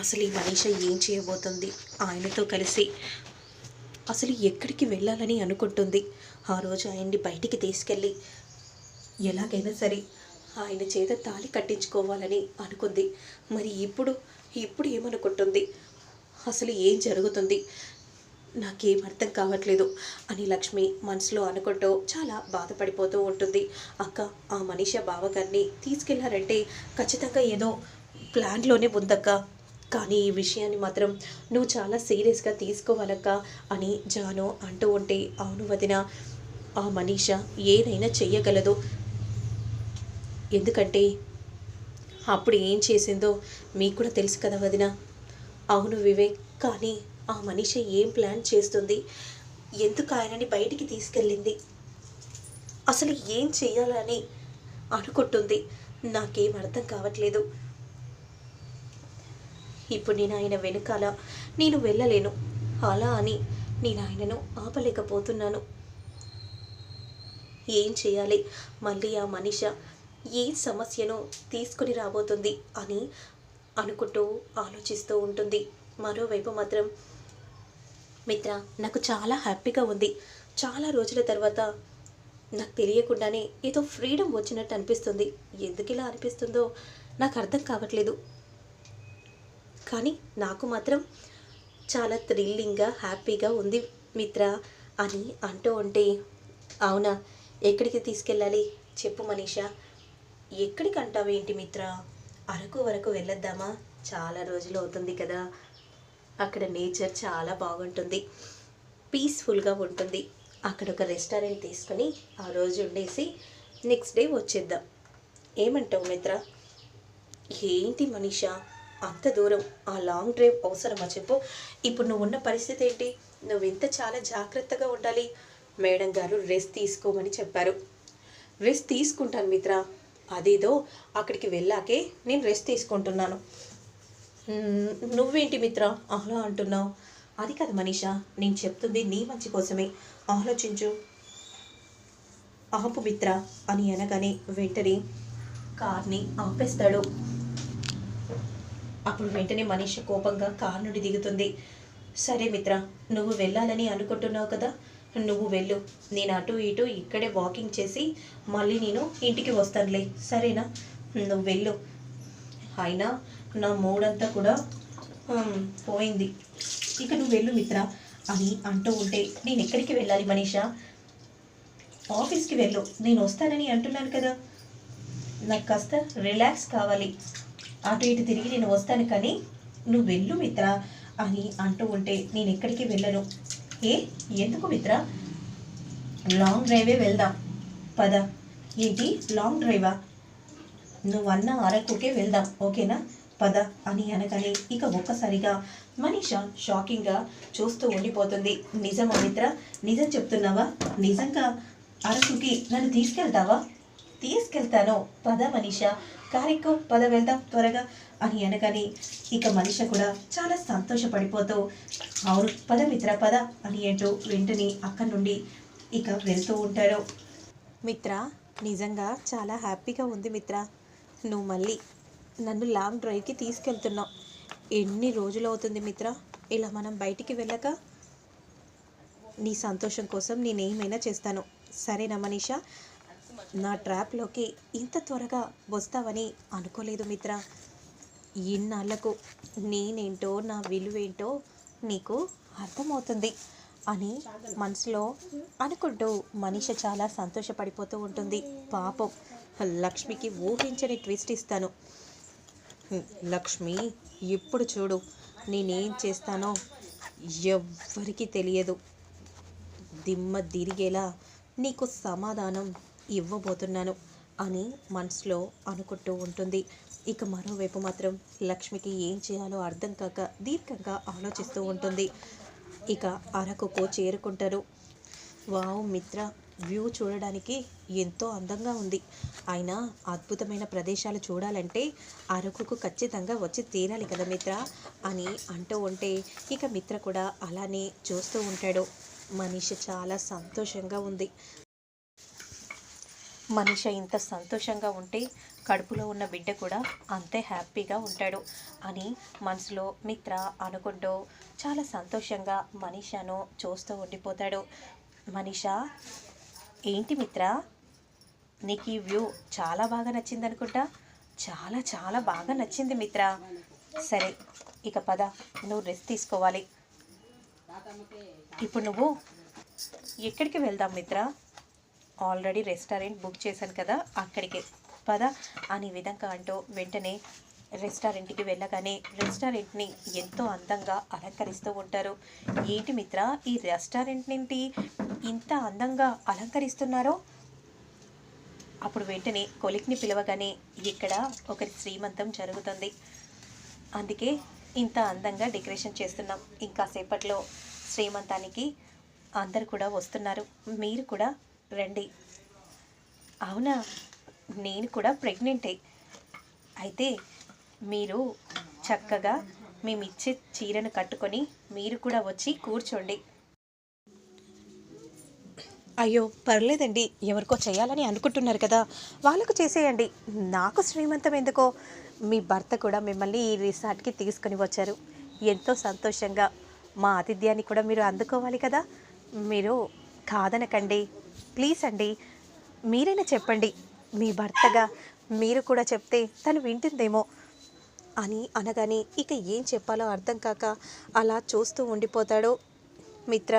అసలు ఈ మనీష ఏం చేయబోతుంది ఆయనతో కలిసి? అసలు ఎక్కడికి వెళ్ళాలని అనుకుంటుంది? ఆ రోజు ఆయన్ని బయటికి తీసుకెళ్ళి ఎలాగైనా సరే ఆయన చేత తాళి కట్టించుకోవాలని అనుకుంది. మరి ఇప్పుడు ఇప్పుడు ఏమనుకుంటుంది? అసలు ఏం జరుగుతుంది? నాకేం అర్థం కావట్లేదు అని లక్ష్మి మనసులో అనుకుంటూ చాలా బాధపడిపోతూ ఉంటుంది. అక్క, ఆ మనీష బావగారిని తీసుకెళ్లారంటే ఖచ్చితంగా ఏదో ప్లాన్లోనే ఉందక్క. కానీ ఈ విషయాన్ని మాత్రం నువ్వు చాలా సీరియస్గా తీసుకోవాలక్క అని జాను అంటూ ఉంటే, అవును వదిన, ఆ మనీష ఏదైనా చెయ్యగలదు. ఎందుకంటే అప్పుడు ఏం చేసిందో మీకు కూడా తెలుసు కదా వదిన. అవును వివేక్, కానీ ఆ మనిషి ఏం ప్లాన్ చేస్తుంది? ఎందుకు ఆయనని బయటికి తీసుకెళ్ళింది? అసలు ఏం చేయాలని అనుకుంటుంది? నాకేం అర్థం కావట్లేదు. ఇప్పుడు నేను ఆయన వెనుకాల నేను వెళ్ళలేను. అలా అని నేను ఆయనను ఆపలేకపోతున్నాను. ఏం చేయాలి? మళ్ళీ ఆ మనిష ఏ సమస్యను తీసుకుని రాబోతుంది అని అనుకుంటూ ఆలోచిస్తూ ఉంటుంది. మరోవైపు మాత్రం, మిత్ర, నాకు చాలా హ్యాపీగా ఉంది. చాలా రోజుల తర్వాత నాకు తెలియకుండానే ఏదో ఫ్రీడమ్ వచ్చినట్టు అనిపిస్తుంది. ఎందుకు ఇలా అనిపిస్తుందో నాకు అర్థం కావట్లేదు. కానీ నాకు మాత్రం చాలా థ్రిల్లింగ్గా హ్యాపీగా ఉంది మిత్ర అని అంటూ ఉంటే, అవునా, ఎక్కడికి తీసుకెళ్ళాలి చెప్పు మనీషా? ఎక్కడికి అంటావేంటి మిత్ర? అరకు వరకు వెళ్ళొద్దామా? చాలా రోజులు అవుతుంది కదా. అక్కడ నేచర్ చాలా బాగుంటుంది, పీస్ఫుల్గా ఉంటుంది. అక్కడ ఒక రెస్టారెంట్ తీసుకొని ఆ రోజు ఉండేసి నెక్స్ట్ డే వచ్చేద్దాం. ఏమంటావు మిత్ర? ఏంటి మనీషా, అంత దూరం ఆ లాంగ్ డ్రైవ్ అవసరమా చెప్పు? ఇప్పుడు నువ్వు ఉన్న పరిస్థితి ఏంటి? నువ్వెంత చాలా జాగ్రత్తగా ఉండాలి. మేడం గారు రెస్ట్ తీసుకోమని చెప్పారు. రెస్ట్ తీసుకుంటాను మిత్ర. అదేదో అక్కడికి వెళ్ళాకే నేను రెస్ట్ తీసుకుంటున్నాను. నువ్వేంటి మిత్ర అలా అంటున్నావు? అది కాదు మనీషా, నేను చెప్తుంది నీ మంచి కోసమే. ఆలోచించు. ఆపు మిత్ర అని అనగానే వెంటనే కార్ని ఆపేస్తాడు. అప్పుడు వెంటనే మనీష కోపంగా కారు నుండి దిగుతుంది. సరే మిత్ర, నువ్వు వెళ్ళాలని అనుకుంటున్నావు కదా, నువ్వు వెళ్ళు. నేను అటు ఇటు ఇక్కడే వాకింగ్ చేసి మళ్ళీ నేను ఇంటికి వస్తానులే, సరేనా? నువ్వు వెళ్ళు. అయినా నా మూడంతా కూడా పోయింది, ఇక నువ్వు వెళ్ళు మిత్ర అని అంటూ ఉంటే, నేను ఎక్కడికి వెళ్ళాలి మనీషా? ఆఫీస్కి వెళ్ళు. నేను వస్తానని అంటున్నాను కదా. నాకు కాస్త రిలాక్స్ కావాలి. అటు ఇటు తిరిగి నేను వస్తాను, కానీ నువ్వు వెళ్ళు మిత్ర అని అంటూ ఉంటే, నేను ఎక్కడికి వెళ్ళను. ఎందుకు మిత్ర? లాంగ్ డ్రైవే వెళ్దాం పద. ఏంటి లాంగ్ డ్రైవా? నువ్వన్న అరకుకే వెళ్దాం, ఓకేనా? పద అని అనగానే ఇక ఒక్కసారిగా మనీష షాకింగ్గా చూస్తూ ఉండిపోతుంది. నిజమా మిత్ర? నిజం చెప్తున్నావా? నిజంగా అరకుకి నన్ను తీసుకెళ్తావా? తీసుకెళ్తాను, పద మనీష, కారెక్కో, పద వెళ్దాం త్వరగా అని అనగానే ఇక మనీష కూడా చాలా సంతోషపడిపోతూ, అవును పద మిత్ర పద అని అంటూ వెంటనే అక్కడి నుండి ఇక వెళ్తూ ఉంటాడు. మిత్ర, నిజంగా చాలా హ్యాపీగా ఉంది మిత్ర. నువ్వు మళ్ళీ నన్ను లాంగ్ డ్రైవ్కి తీసుకెళ్తున్నావు. ఎన్ని రోజులు అవుతుంది మిత్ర ఇలా మనం బయటికి వెళ్ళక? నీ సంతోషం కోసం నేనేమైనా చేస్తాను, సరేనా మనీషా? నా ట్రాప్లోకి ఇంత త్వరగా వస్తావని అనుకోలేదు మిత్ర. ఇన్నాళ్లకు నేనేంటో నా విలువేంటో నీకు అర్థమవుతుంది అని మనసులో అనుకుంటూ మనీష చాలా సంతోషపడిపోతూ ఉంటుంది. పాపం లక్ష్మికి ఊహించని ట్విస్ట్ ఇస్తాను. లక్ష్మి, ఎప్పుడు చూడు నేనేం చేస్తానో ఎవ్వరికీ తెలియదు. దిమ్మ తిరిగేలా నీకు సమాధానం ఇవ్వబోతున్నాను అని మనసులో అనుకుంటూ ఉంటుంది. ఇక మరోవైపు మాత్రం లక్ష్మికి ఏం చేయాలో అర్థం కాక దీర్ఘంగా ఆలోచిస్తూ ఉంటుంది. ఇక అరకుకు చేరుకుంటారు. వావ్ మిత్ర, వ్యూ చూడడానికి ఎంతో అందంగా ఉంది. అయినా అద్భుతమైన ప్రదేశాలు చూడాలంటే అరకుకు ఖచ్చితంగా వచ్చి తీరాలి కదా మిత్ర అని అంటూ ఉంటే, ఇక మిత్ర కూడా అలానే చూస్తూ ఉంటాడు. మనీష చాలా సంతోషంగా ఉంది. మనీష ఇంత సంతోషంగా ఉంటే కడుపులో ఉన్న బిడ్డ కూడా అంతే హ్యాపీగా ఉంటాడు అని మనసులో మిత్ర అనుకుంటూ చాలా సంతోషంగా మనీషాను చూస్తూ ఉండిపోతాడు. మనీషా, ఏంటి మిత్ర, నీకు ఈ వ్యూ చాలా బాగా నచ్చింది అనుకుంటా. చాలా చాలా బాగా నచ్చింది మిత్ర. సరే, ఇక పద, నువ్వు రెస్ట్ తీసుకోవాలి. ఇప్పుడు నువ్వు ఎక్కడికి వెళ్దాం మిత్ర? ఆల్రెడీ రెస్టారెంట్ బుక్ చేశాను కదా, అక్కడికి పద అని విధంగా అంటూ వెంటనే రెస్టారెంట్కి వెళ్ళగానే రెస్టారెంట్ని ఎంతో అందంగా అలంకరిస్తూ ఉంటారు. ఏంటి మిత్ర, ఈ రెస్టారెంట్ నుండి ఇంత అందంగా అలంకరిస్తున్నారో? అప్పుడు వెంటనే కొలిక్ని పిలవగానే ఇక్కడ ఒకరి శ్రీమంతం జరుగుతుంది, అందుకే ఇంత అందంగా డెకరేషన్ చేస్తున్నాం. ఇంకా సేపట్లో శ్రీమంతానికి అందరు కూడా వస్తున్నారు, మీరు కూడా రండి. అవునా, నేను కూడా ప్రెగ్నెంటే. అయితే మీరు చక్కగా మేమిచ్చే చీరను కట్టుకొని మీరు కూడా వచ్చి కూర్చోండి. అయ్యో పర్లేదండి, ఎవరికో చేయాలని అనుకుంటున్నారు కదా, వాళ్ళకు చేసేయండి. నాకు శ్రీమంతం ఎందుకో? మీ భర్త కూడా మిమ్మల్ని ఈ రిసార్ట్కి తీసుకొని వచ్చారు, ఎంతో సంతోషంగా మా ఆతిథ్యాన్ని కూడా మీరు అందుకోవాలి కదా. మీరు కాదనకండి ప్లీజ్ అండి. మీరైనా చెప్పండి, మీ భర్తగా మీరు కూడా చెప్తే తను వింటుందేమో అని అనగానే ఇక ఏం చెప్పాలో అర్థం కాక అలా చూస్తూ ఉండిపోతాడు మిత్ర.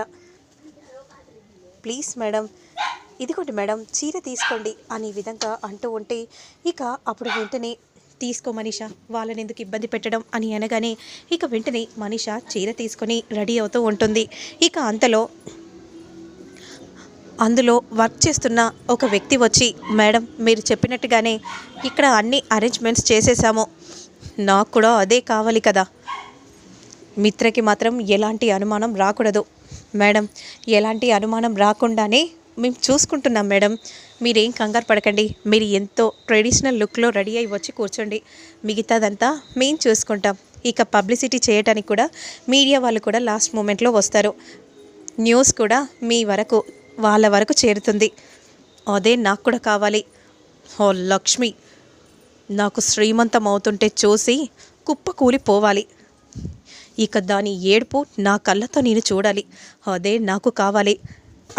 ప్లీజ్ మేడం, ఇదిగోండి మేడం, చీర తీసుకోండి అని విధంగా అంటూ ఉంటే ఇక అప్పుడు వెంటనే తీసుకో మనీషా, వాళ్ళని ఎందుకు ఇబ్బంది పెట్టడం అని అనగానే ఇక వెంటనే మనీషా చీర తీసుకొని రెడీ అవుతూ ఉంటుంది. ఇక అందులో వర్క్ చేస్తున్న ఒక వ్యక్తి వచ్చి, మేడం మీరు చెప్పినట్టుగానే ఇక్కడ అన్ని అరేంజ్మెంట్స్ చేసేసాము, నాకు కూడా అదే కావాలి కదా. మిత్రకి మాత్రం ఎలాంటి అనుమానం రాకూడదు మేడం, ఎలాంటి అనుమానం రాకుండానే మేము చూసుకుంటున్నాం మేడం, మీరేం కంగారు పడకండి. మీరు ఎంతో ట్రెడిషనల్ లుక్లో రెడీ అయ్యి వచ్చి కూర్చోండి, మిగతాదంతా మేము చూసుకుంటాం. ఇక పబ్లిసిటీ చేయడానికి కూడా మీడియా వాళ్ళు కూడా లాస్ట్ మూమెంట్లో వస్తారు, న్యూస్ కూడా వాళ్ళ వరకు చేరుతుంది, అదే నాకు కూడా కావాలి. ఓ లక్ష్మి, నాకు శ్రీమంతం అవుతుంటే చూసి కుప్ప కూలిపోవాలి, ఇక దాని ఏడుపు నా కళ్ళతో నేను చూడాలి, అదే నాకు కావాలి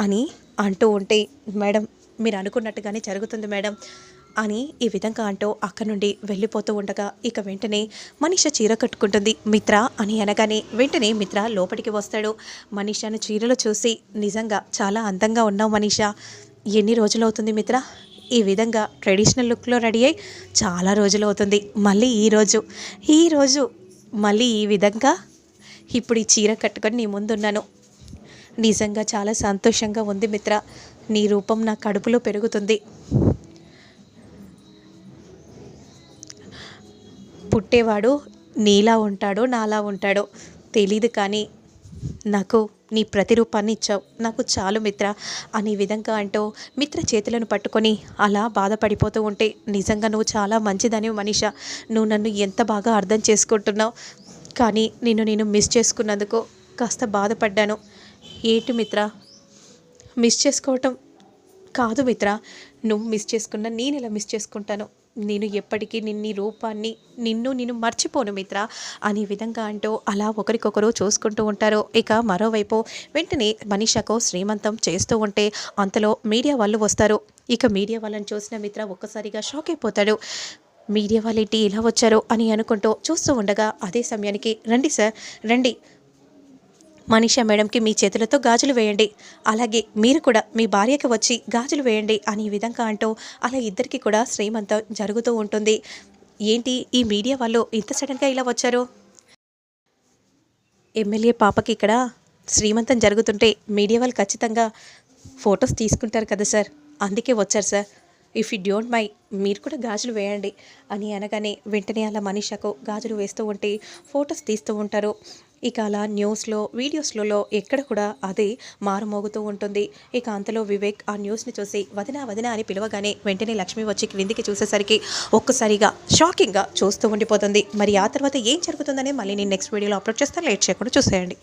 అని అంటూ ఉంటే, మేడం మీరు అనుకున్నట్టుగానే జరుగుతుంది మేడం అని ఈ విధంగా అంటూ అక్కడి నుండి వెళ్ళిపోతూ ఉండగా ఇక వెంటనే మనీష చీర కట్టుకుంటుంది. మిత్ర అని అనగానే వెంటనే మిత్ర లోపలికి వస్తాడు. మనీషాను చీరలో చూసి, నిజంగా చాలా అందంగా ఉన్నావు మనీష, ఎన్ని రోజులు అవుతుంది మిత్ర ఈ విధంగా ట్రెడిషనల్ లుక్లో రెడీ అయ్యి? చాలా రోజులు అవుతుంది. మళ్ళీ ఈరోజు మళ్ళీ ఈ విధంగా ఇప్పుడు ఈ చీర కట్టుకొని నీ ముందున్నాను, నిజంగా చాలా సంతోషంగా ఉంది మిత్ర, నీ రూపం నా కడుపులో పెరుగుతుంది. పుట్టేవాడు నీలా ఉంటాడో నాలా ఉంటాడో తెలీదు, కానీ నాకు నీ ప్రతిరూపాన్ని ఇచ్చావు, నాకు చాలు మిత్ర అనే విధంగా అంటూ మిత్ర చేతులను పట్టుకొని అలా బాధపడిపోతూ ఉంటే, నిజంగా నువ్వు చాలా మంచిదని మనీష, నువ్వు నన్ను ఎంత బాగా అర్థం చేసుకుంటున్నావు, కానీ నేను మిస్ చేసుకున్నందుకు కాస్త బాధపడ్డాను. ఏంటి మిత్ర, మిస్ చేసుకోవటం కాదు మిత్ర, నువ్వు మిస్ చేసుకున్నా నేను ఎలా మిస్ చేసుకుంటాను, నేను ఎప్పటికీ నిన్ని రూపాన్ని నిన్ను మర్చిపోను మిత్ర అనే విధంగా అంటూ అలా ఒకరికొకరు చూసుకుంటూ ఉంటారు. ఇక మరోవైపు వెంటనే మనీషకు శ్రీమంతం చేస్తూ ఉంటే అంతలో మీడియా వాళ్ళు వస్తారు. ఇక మీడియా వాళ్ళని చూసిన మిత్ర ఒక్కసారిగా షాక్ అయిపోతాడు. మీడియా వాళ్ళేంటి ఇలా వచ్చారు అని అనుకుంటూ చూస్తూ ఉండగా అదే సమయానికి, రండి సార్ రండి, మనీషా మేడంకి మీ చేతులతో గాజులు వేయండి, అలాగే మీరు కూడా మీ భార్యకి వచ్చి గాజులు వేయండి అని విధంగా అంటూ అలా ఇద్దరికి కూడా శ్రీమంతం జరుగుతూ ఉంటుంది. ఏంటి ఈ మీడియా వాళ్ళు ఇంత సడన్గా ఇలా వచ్చారు? ఎమ్మెల్యే పాపకి ఇక్కడ శ్రీమంతం జరుగుతుంటే మీడియా వాళ్ళు ఖచ్చితంగా ఫొటోస్ తీసుకుంటారు కదా సార్, అందుకే వచ్చారు sir, if you don't my మీరు కూడా గాజులు వేయండి అని అనగానే వెంటనే అలా మనీషకు గాజులు వేస్తూ ఉంటే ఫొటోస్ తీస్తూ ఉంటారు. ఇక అలా న్యూస్లో వీడియోస్లలో ఎక్కడ కూడా అది మారుమోగుతూ ఉంటుంది. ఇక అంతలో వివేక్ ఆ న్యూస్ని చూసి వదిన అని పిలవగానే వెంటనే లక్ష్మి వచ్చి క్రిందికి చూసేసరికి ఒక్కసారిగా షాకింగ్గా చూస్తూ ఉండిపోతుంది. మరి ఆ తర్వాత ఏం జరుగుతుందని మళ్ళీ నేను నెక్స్ట్ వీడియోలో అప్లోడ్ చేస్తాను, లేట్ చేయకుండా చూసేయండి.